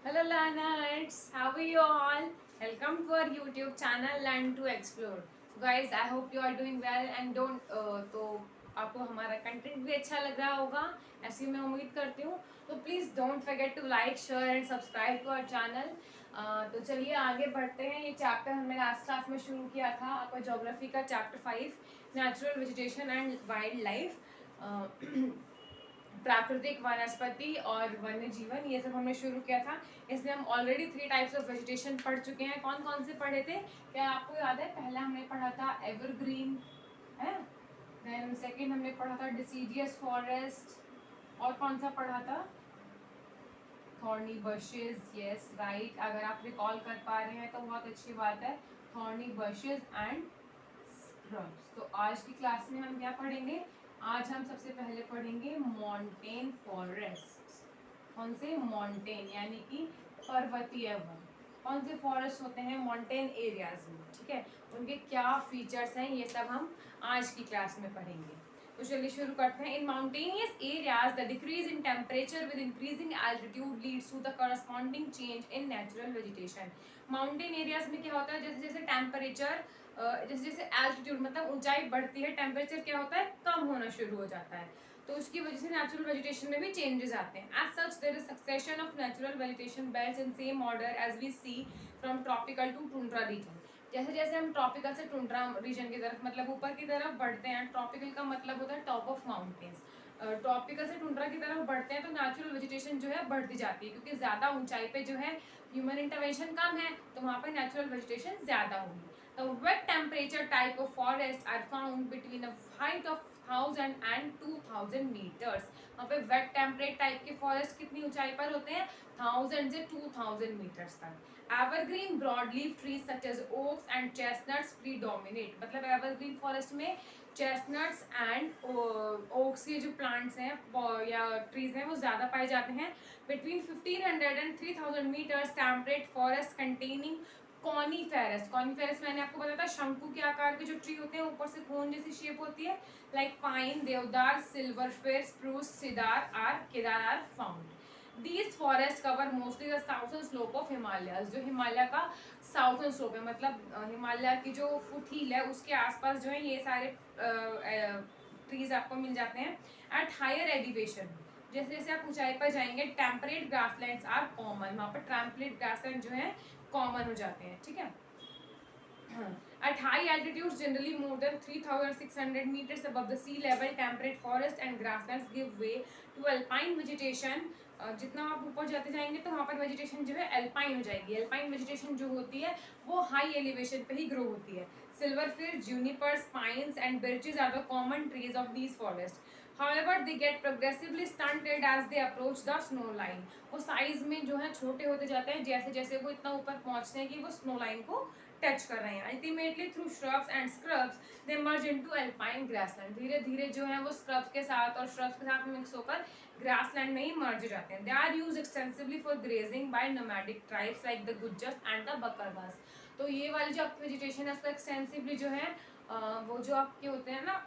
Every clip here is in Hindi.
Hello learners, how are you all? Welcome to our YouTube channel Learn to Explore. So guys, I hope you are doing well and don't तो आपको हमारा कंटेंट भी अच्छा लग रहा होगा, ऐसी मैं उम्मीद करती हूँ. तो please don't forget to like share and subscribe to our channel. तो चलिए आगे बढ़ते हैं. ये चैप्टर हमने लास्ट क्लास में शुरू किया था, आपका ज्योग्राफी का chapter 5 natural vegetation and wild life. प्राकृतिक वनस्पति और वन्य जीवन, ये सब हमने शुरू किया था. इसमें हम ऑलरेडी 3 टाइप्स ऑफ वेजिटेशन पढ़ चुके हैं. कौन कौन से पढ़े थे, क्या आपको याद है? पहला हमने पढ़ा था एवरग्रीन, है. देन सेकंड हमने पढ़ा था डिसीडियस फॉरेस्ट. और कौन सा पढ़ा था? थॉर्नी बशेज. यस राइट, अगर आप रिकॉल कर पा रहे हैं तो बहुत अच्छी बात है. Thorny bushes and scrubs. तो आज की क्लास में हम क्या पढ़ेंगे? आज हम सबसे पहले पढ़ेंगे मॉन्टेन फॉरेस्ट. कौन से? मॉन्टेन यानी कि पर्वतीय वन. कौन से फॉरेस्ट होते हैं मॉन्टेन एरियाज में, ठीक है, उनके क्या फीचर्स हैं, ये सब हम आज की क्लास में पढ़ेंगे. तो चलिए शुरू करते हैं. In mountainous areas the decrease in temperature with increasing altitude leads to the corresponding change in natural vegetation. Mountain areas में क्या होता है? जैसे जैसे टेम्परेचर, जैसे जैसे एल्टीट्यूड मतलब ऊंचाई बढ़ती है, टेम्परेचर क्या होता है? कम होना शुरू हो जाता है. तो उसकी वजह से नेचुरल वेजिटेशन में भी चेंजेस आते हैं. As such there is succession of natural vegetation belts in same order as we see from tropical to tundra region. जैसे जैसे हम ट्रॉपिकल से टुंड्रा रीजन की तरफ मतलब ऊपर की तरफ बढ़ते हैं, ट्रॉपिकल का मतलब होता है टॉप ऑफ माउंटेन्स. ट्रॉपिकल से टुंड्रा की तरफ बढ़ते हैं तो नेचुरल वेजिटेशन जो है बढ़ती जाती है, क्योंकि ज़्यादा ऊंचाई पे जो है ह्यूमन इंटरवेंशन कम है, तो वहाँ पर नेचुरल वेजिटेशन ज़्यादा होगी. The wet temperature type of forests are found between a height of 1000 and 2000 meters. वहाँ पे wet temperate type के forest कितनी ऊंचाई पर होते हैं? 1000 से 2000 meters तक. Evergreen broadleaf trees such as oaks and chestnuts predominate. मतलब evergreen forest में chestnuts and oaks के जो plants हैं या trees हैं वो ज़्यादा पाए जाते हैं. Between 1500 and 3000 meters temperate forest containing coniferous. Coniferous मैंने आपको बताया था शंकु के आकार के जो ट्री होते हैं, ऊपर से कोन जैसी शेप होती है, like pine, deodar, silver fir, spruce, cedar are found. These forests cover mostly the southern slope of Himalayas. जो हिमालय का साउथर्न स्लोप है, मतलब हिमालय की जो फुट हिल है उसके आसपास जो है ये सारे ट्रीज आपको मिल जाते हैं. एट हायर एलिवेशन, जैसे जैसे आप ऊंचाई पर जाएंगे, टेम्परेट ग्रासलैंड्स आर कॉमन. वहाँ पर टेम्परेट ग्रासलैंड जो है कॉमन हो जाते हैं, ठीक है. At high altitudes, generally more than 3,600 meters above the sea level, temperate forest and grasslands give way to alpine vegetation. जितना आप ऊपर जाते जाएंगे तो वहाँ पर वेजिटेशन जो है एल्पाइन हो जाएगी. एल्पाइन वेजिटेशन जो होती है वो हाई एलिवेशन पे ही ग्रो होती है. सिल्वर फिर, junipers, pines and birches are the common trees of these forests. However, they get progressively stunted as they approach the snow line. वो साइज में जो है छोटे होते जाते हैं जैसे जैसे वो इतना ऊपर पहुंचते हैं कि वो स्नो लाइन को टच कर रहे हैं. Ultimately through shrubs and scrubs they merge into alpine grassland. धीरे धीरे जो है वो स्क्रब्स के साथ और श्रब्स के साथ मिक्स होकर ग्रासलैंड में ही मर्ज हो जाते हैं. They are used extensively for grazing by nomadic tribes like the Gujjars and the Bakarwals. तो ये वाली जो आपकी वेजिटेशन है उसको एक्सटेंसिवली जो है वो जो आपके होते हैं ना,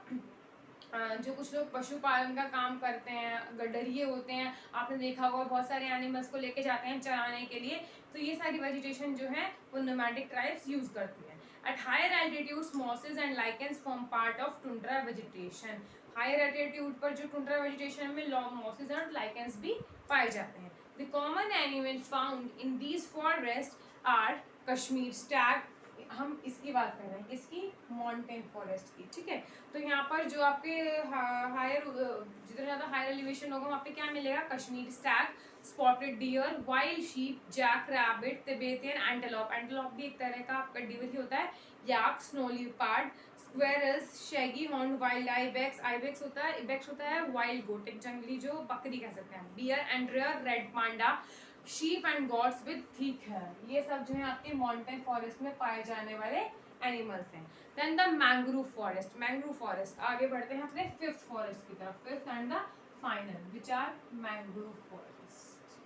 जो कुछ लोग पशुपालन का काम करते हैं, गडरिए होते हैं, आपने देखा होगा बहुत सारे एनिमल्स को लेके जाते हैं चराने के लिए, तो ये सारी वेजिटेशन जो है वो नोमैडिक ट्राइब्स यूज करती हैं. At higher altitudes mosses and lichens form part of tundra vegetation. Higher altitude पर जो टुंड्रा वेजिटेशन में मॉसेस एंड लाइकेंस भी पाए जाते हैं. The common animals found in these forest are Kashmir stag. हम इसकी बात कर रहे हैं, किसकी? माउंटेन फॉरेस्ट की, ठीक है. तो यहाँ पर जो आपके हायर, जितना ज़्यादा हायर एलिवेशन होगा वहाँ पे क्या मिलेगा? Kashmir stag, spotted deer, wild sheep, jack rabbit, Tibetan antelope. Antelope भी एक तरह का आपका डियर ही होता है. Yak, snow leopard, squirrels, shaggy horn, wild ibex. Ibex होता है, इबेक्स होता है वाइल्ड गोट, एक जंगली जो बकरी कह सकते हैं. Deer and rare red panda, sheep and goats with thick hair. ये सब जो है आपके माउंटेन फॉरेस्ट में पाए जाने वाले एनिमल्स हैं. Then the mangrove forest. Mangrove forest, आगे बढ़ते हैं अपने फिफ्थ फॉरेस्ट की तरफ. Fifth and the final which are mangrove forest.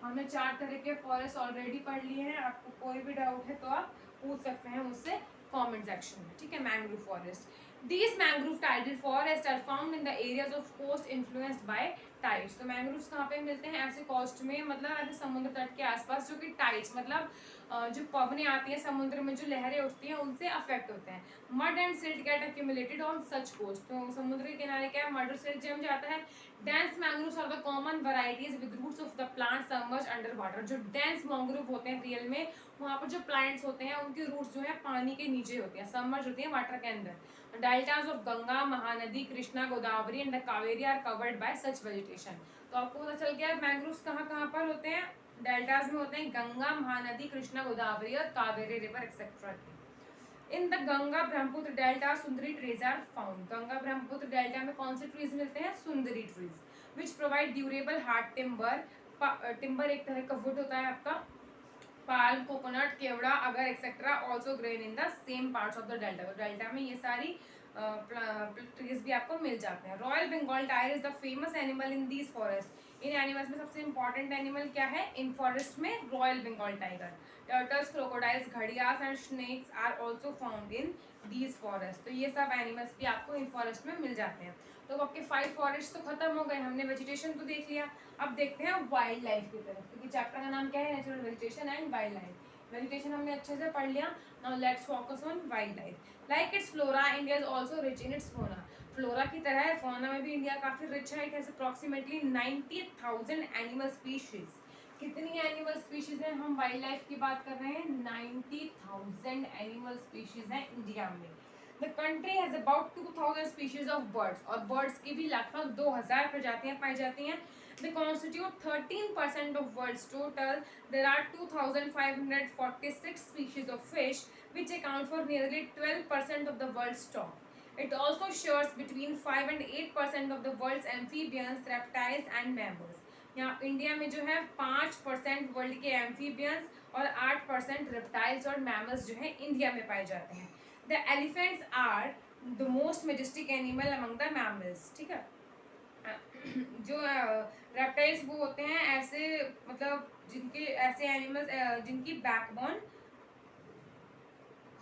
हमने 4 तरह के फॉरेस्ट ऑलरेडी पढ़ लिए हैं. आपको कोई भी डाउट है तो आप पूछ सकते हैं मुझसे कमेंट सेक्शन में, ठीक है। Mangrove forest, these mangrove tidal forests are found in the areas of coast influenced by tides। तो मैंग्रोव्स कहाँ पे मिलते हैं? ऐसे कोस्ट में, मतलब ऐसे समुद्र तट के आसपास, जो कि टाइड्स मतलब जो पवनें आती हैं समुद्र में, जो लहरें उठती हैं, उनसे अफेक्ट होते हैं। Mud and silt get accumulated on such coast. तो समुद्र के किनारे क्या है? मड और सिल्ट जम जाता है। Dense mangroves are the common varieties with roots of the plant submerged under water. जो डेंस मैंग्रोव होते हैं रियल में, वहाँ पर जो प्लांट्स होते हैं उनके रूट्स जो है पानी के नीचे होती हैं, सबमर्ज होती हैं वाटर के अंदर। Deltas of Ganga, Mahanadi, Krishna, Godavari and the Kaveri are covered by such vegetation. तो आपको पता चल गया मैंग्रोव्स कहाँ कहाँ पर होते हैं? डेल्टास में होते हैं, गंगा, महानदी, कृष्णा, गोदावरी और Kaveri river etcetera. In the Ganga Brahmaputra delta sundari trees are found. Ganga Brahmaputra delta में कौन से ट्रीज मिलते हैं? Sundari trees, which provide durable hard timber. Timber एक तरह का वुड होता है आपका, palm, coconut, kewda, agar etcetera also grown in the same parts of the delta. तो डेल्टा में ये सारी ट्रीज भी आपको मिल जाते हैं। Royal Bengal tiger is the famous animal in these forest. इन एनिमल्स में सबसे इंपॉर्टेंट एनिमल क्या है इन फॉरेस्ट में? Royal Bengal tiger. Turtles, crocodiles, gharials and snakes are also found in these forest. तो ये सब एनिमल्स भी आपको इन फॉरेस्ट में मिल जाते हैं। तो आपके 5 फॉरेस्ट तो खत्म हो गए, हमने वेजिटेशन तो देख लिया। अब देखते हैं वाइल्ड लाइफ की तरफ, क्योंकि चैप्टर का नाम क्या है? Natural vegetation and wild life. Vegetation हमने अच्छे से पढ़ लिया, now let's focus on wild life. Like it's flora, India is also rich in its fauna. Flora की तरह है, फौना में भी इंडिया काफी रिच है। It has approximately 90,000 animal species. कितनी एनिमल स्पीशीज है? हम वाइल्ड लाइफ की बात कर रहे हैं, 90,000 एनिमल स्पीशीज है इंडिया में। The country has about 2,000 species of birds, और बर्ड्स की भी लगभग 2,000 प्रजातियां पाई जाती हैं। They constitute 13% of world's total. There are 2,546 species of fish, which account for nearly 12% of the world's stock. It also shares between 5 and 8% of the world's amphibians, reptiles and mammals. यहाँ इंडिया में जो है 5% वर्ल्ड के एम्फीबियंस और 8% रेप्टाइल्स और मैमल्स जो है इंडिया में पाए जाते हैं। The elephants are the most majestic animal among the mammals, ठीक है। जो रेप्टाइल्स वो होते हैं ऐसे, मतलब जिनके ऐसे एनिमल्स जिनकी बैकबोन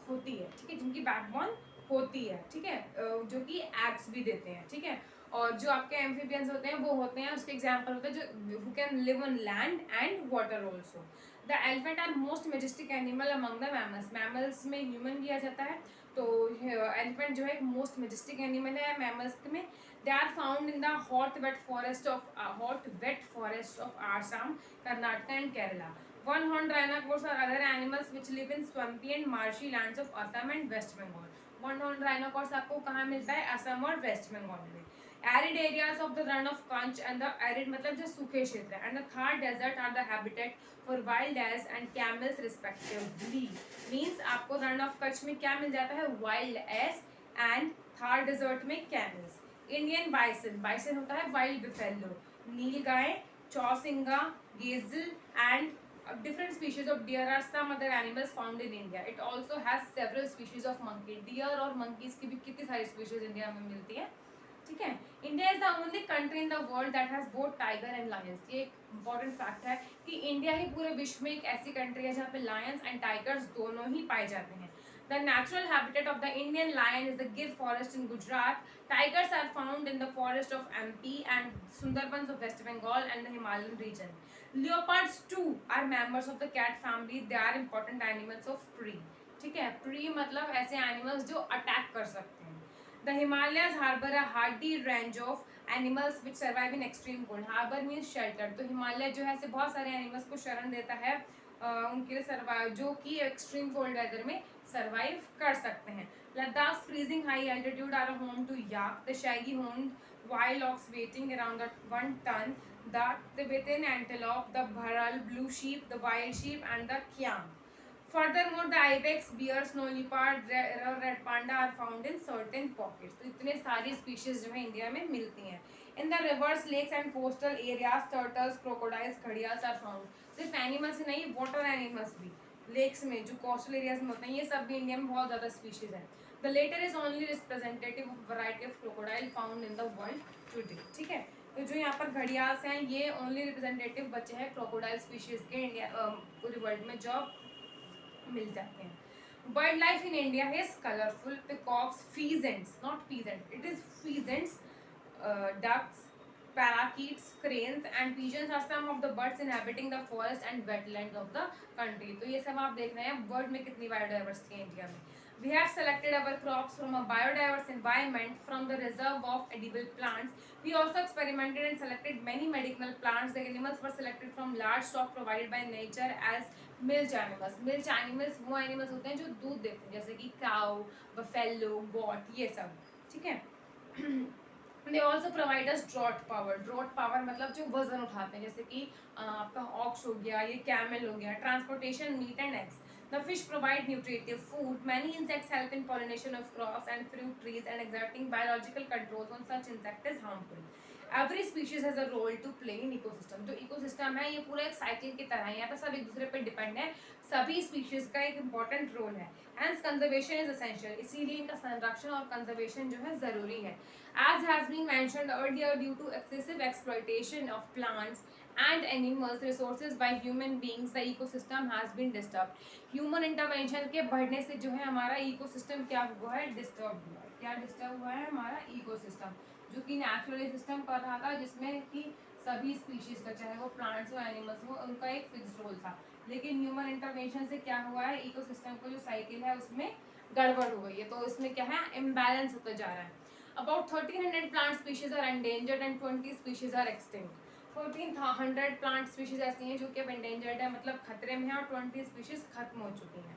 होती है, ठीक है, जिनकी बैकबोन होती है, ठीक है, जो कि एग्स भी देते हैं, ठीक है। और जो आपके एम्फीबियंस होते हैं वो होते हैं, उसके एग्जांपल होते हैं जो who can live on land and water also. The elephant are most majestic animal among the mammals. Mammals में ह्यूमन लिया जाता है, तो एलिफेंट जो है एक मोस्ट मेजेस्टिक एनिमल है मैमल्स में। They are found in the hot wet forest of Assam, Karnataka and Kerala. One-horned rhinoceros are other animals which live in swampy and marshy lands of Assam and West Bengal. One-horned rhinoceros आपको कहाँ मिलता है? असम और वेस्ट बंगाल में। Arid areas of the run of Kutch and the arid मतलब जो सूखे क्षेत्र है, and the Thar desert are the habitat for wild ass and camels respectively. Means आपको run of Kutch में क्या मिल जाता है? Wild ass and Thar desert में camels. Indian bison, bison होता है wild buffalo. Nil guy, चौसिंगा, gazelle and different species of deer are some other animals found in India. It also has several species of monkey. Deer और monkeys की भी कितनी सारी species इंडिया में मिलती है, ठीक है। India is the only country in the world that has both tiger and Lions. ये एक इंपॉर्टेंट फैक्ट है कि इंडिया ही पूरे विश्व में एक ऐसी कंट्री है जहाँ पे लायंस एंड टाइगर्स दोनों ही पाए जाते हैं। The natural habitat of the Indian lion is the Gir forest in Gujarat. Tigers are found in the forest of MP and Sundarbans of West Bengal and the Himalayan region. Leopards too are members of the cat family. They are important animals of prey. ठीक है, prey मतलब ऐसे animals जो attack कर सकते हैं। The Himalayas harbor a hardy range of animals which survive in extreme cold. Harbor means shelter. तो हिमालय जो है ऐसे बहुत सारे animals को शरण देता है उनके लिए सर्वाइव, जो कि एक्सट्रीम कोल्ड वेदर में सर्वाइव कर सकते हैं। Ladakh freezing high altitude are home to yak, the shaggy horned wild ox weighing around 1 ton, the Tibetan antelope, the bharal, blue sheep, the wild sheep and the kyam. Furthermore, the ibex, bear, snow leopard, red panda are found in certain pockets. तो इतने सारी species जो है इंडिया में मिलती हैं। In the rivers, lakes and coastal areas, turtles, crocodiles, gharials are found. सिर्फ एनिमल्स ही नहीं, वाटर एनिमल्स भी लेक्स में जो कोस्टल एरियाज में होते हैं, ये सब भी इंडिया में बहुत ज़्यादा स्पीशीज है। The latter is only representative of variety of crocodile found in the world today, ठीक है। तो जो यहाँ पर घड़ियाल्स हैं ये ओनली रिप्रेजेंटेटिव बच्चे हैं क्रोकोडाइल स्पीशीज के इंडिया पूरे वर्ल्ड में जो मिल जाते हैं। Bird life in India is colorful. Peacocks, pheasants, not peasants, it is pheasants, ducks, parakeets, cranes and pigeons are some of the birds inhabiting the forest and wetlands of the country. तो ये सब आप देख रहे हैं बर्ड में कितनी बायोडाइवर्सिटी है इंडिया में. We have selected our crops from a biodiverse environment from the reserve of edible plants. We also experimented and selected many medicinal plants. The animals were selected from large stock provided by nature as milch animals. Milch animals वो एनिमल्स होते हैं जो दूध देते हैं, जैसे कि काउ, बफेलो, गॉट, ये सब. ठीक है. They also provide us draught power. Draught power मतलब जो वजन उठाते हैं, जैसे कि आपका ऑक्स हो गया, ये कैमल हो गया. Transportation, meat and eggs. The fish provide nutritive food. Many insects help in pollination of crops and fruit trees, and exerting biological controls on such insect is harmful. Every species has a role to play in ecosystem. जो ecosystem है ये पूरा एक साइकिल की तरह है, यहाँ पे सब एक दूसरे पे डिपेंड है. सभी स्पीशीज का एक इम्पॉर्टेंट रोल है. Hence conservation is essential. इसीलिए इनका संरक्षण और कंजर्वेशन जो है जरूरी है. As has been mentioned earlier, due to excessive exploitation of plants and animals resources by human beings, the ecosystem has been disturbed. Human intervention के बढ़ने से जो है हमारा इकोसिस्टम क्या हुआ है, डिस्टर्ब हुआ है. क्या डिस्टर्ब हुआ है, हमारा इकोसिस्टम जो कि नेचुरल सिस्टम कर रहा था, जिसमें कि सभी स्पीशीज का, चाहे वो प्लांट्स हो एनिमल्स हो, उनका एक फिक्स रोल था. लेकिन ह्यूमन इंटरवेंशन से क्या हुआ है, इकोसिस्टम का जो साइकिल है उसमें गड़बड़ हो गई है. तो इसमें क्या है, इम्बैलेंस होता जा रहा है. About 1300 plant species are endangered and 20 species are extinct. 1400 plant species ऐसी हैं जो कि अब endangered है, मतलब खतरे में है, और 20 स्पीशीज खत्म हो चुकी हैं.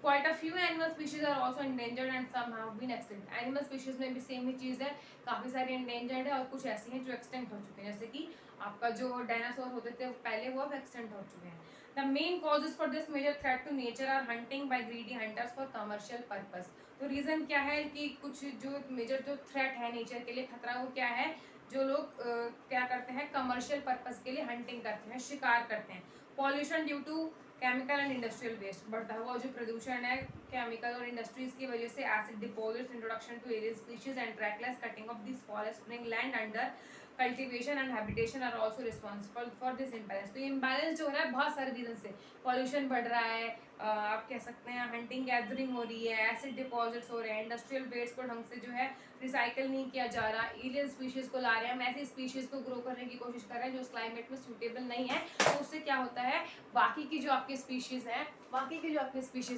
Quite a few animal species are also endangered and some have been extinct. Animal species में भी सेम ही चीज़ है, काफ़ी सारी endangered है और कुछ ऐसी हैं जो extinct हो चुकी हैं, जैसे कि आपका जो डायनासोर होते थे पहले वो अब extinct हो चुके हैं. The main causes for this major threat to nature are hunting by greedy hunters for commercial purpose. तो रीज़न क्या है कि कुछ जो मेजर जो थ्रेट है नेचर के लिए खतरा, वो क्या है, जो लोग क्या करते हैं, कमर्शियल पर्पस के लिए हंटिंग करते हैं, शिकार करते हैं. Pollution due to chemical and industrial waste. बढ़ता हुआ जो प्रदूषण है केमिकल और इंडस्ट्रीज की वजह से. Acid deposits, introduction to alien species and reckless cutting of this forest bring land under cultivation and habitation are also responsible for this imbalance. तो ये इम्बैलेंस जो हो रहा है बहुत सारे रीजन से. पॉल्यूशन बढ़ रहा है, आप कह सकते हैं हंटिंग गैदरिंग हो रही है, एसिड डिपॉजिट्स हो रहे हैं, इंडस्ट्रियल वेस्ट को ढंग से जो है रिसाइकल नहीं किया जा रहा, एलियन स्पीशीज को ला रहे हैं, हम ऐसी स्पीशीज को ग्रो करने की कोशिश कर रहे हैं जो उस क्लाइमेट में सूटेबल नहीं है. तो उससे क्या होता है, बाकी की जो आपकी स्पीशीज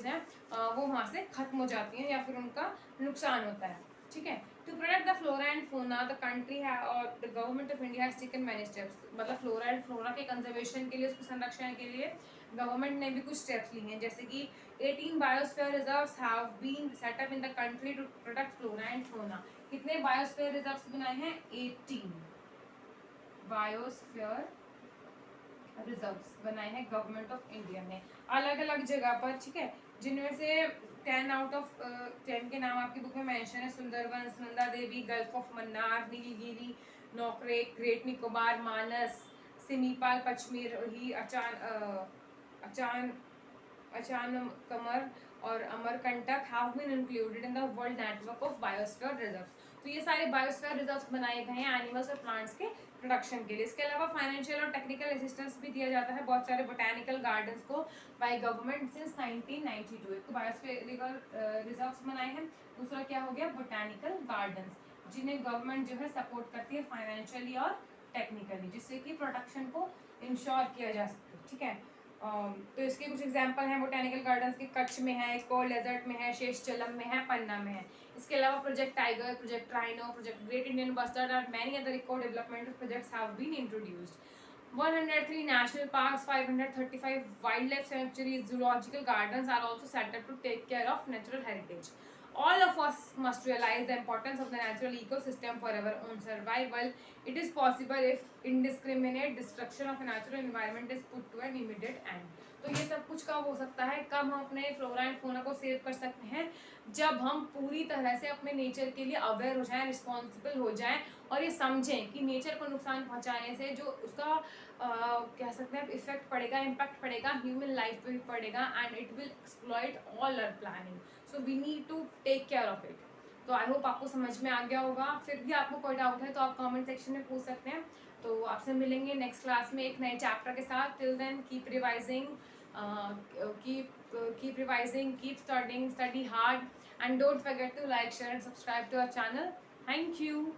हैं वो वहाँ से खत्म हो जाती हैं या फिर उनका नुकसान होता है. ठीक है. To protect the flora and fauna the country है और the government of India has taken many steps. मतलब फ्लोरा एंड फ्लोरा के कंजर्वेशन के लिए, उसके संरक्षण के लिए गवर्नमेंट ने भी कुछ स्टेप्स लिए हैं, जैसे कि 18 biosphere reserves have been set up in the country to protect flora and fauna. कितने बायोस्फीयर रिजर्व्स बनाए हैं, 18 बायोस्फीयर रिजर्व्स बनाए हैं गवर्नमेंट ऑफ इंडिया ने अलग अलग जगह पर. ठीक है. जिनमें से 10 आउट ऑफ 10 के नाम आपकी बुक में मेंशन है. Sundarban, Nanda Devi, gulf of Mannar, Nilgiri, Nokrek, great Nicobar, Manas, Similipal, Pachmarhi ही, अचानकमर और Amarkantak have been included in the world network of biosphere reserves. तो ये सारे बायोस्फीयर रिजर्व्स बनाए गए हैं एनिमल्स और प्लांट्स के प्रोडक्शन के लिए. इसके अलावा फाइनेंशियल और टेक्निकल असिस्टेंस भी दिया जाता है बहुत सारे बोटैनिकल गार्डन्स को बाय गवर्नमेंट सिंस 1992. एक तो बायोस्फीयर रिजर्व्स बनाए हैं, दूसरा क्या हो गया, बोटैनिकल गार्डन्स, जिन्हें गवर्नमेंट जो है सपोर्ट करती है फाइनेंशियली और टेक्निकली, जिससे कि प्रोटेक्शन को इंश्योर किया जा सके. ठीक है. तो इसके कुछ एग्जांपल हैं बोटैनिकल गार्डन्स के. कच्छ में है, कोल डेजर्ट में है, शेषचलम में है, पन्ना में है. इसके अलावा project tiger, project rhino, project great Indian bustard और many other eco developmental projects have been introduced. 103 national parks, 535 wildlife sanctuaries, zoological gardens are also set up to take care of natural heritage. All of us must realize the importance of the natural ecosystem for our own survival. It is possible if indiscriminate destruction of a natural environment is put to an immediate end. तो ये सब कुछ कब हो सकता है, कब हम अपने फ्लोरा एंड फोना को सेव कर सकते हैं, जब हम पूरी तरह से अपने नेचर के लिए अवेयर हो जाएं, रिस्पॉन्सिबल हो जाएं और ये समझें कि नेचर को नुकसान पहुंचाने से जो उसका कह सकते हैं इफेक्ट पड़ेगा, इम्पैक्ट पड़ेगा, ह्यूमन लाइफ पे भी पड़ेगा and it will exploit all our planning. So we need to take care of it. तो आई होप आपको समझ में आ गया होगा. फिर भी आपको कोई डाउट है तो आप कमेंट सेक्शन में पूछ सकते हैं. तो आपसे मिलेंगे नेक्स्ट क्लास में एक नए चैप्टर के साथ. Till then keep revising, keep revising, keep studying, study hard, and don't forget to like, share, and subscribe to our channel. Thank you.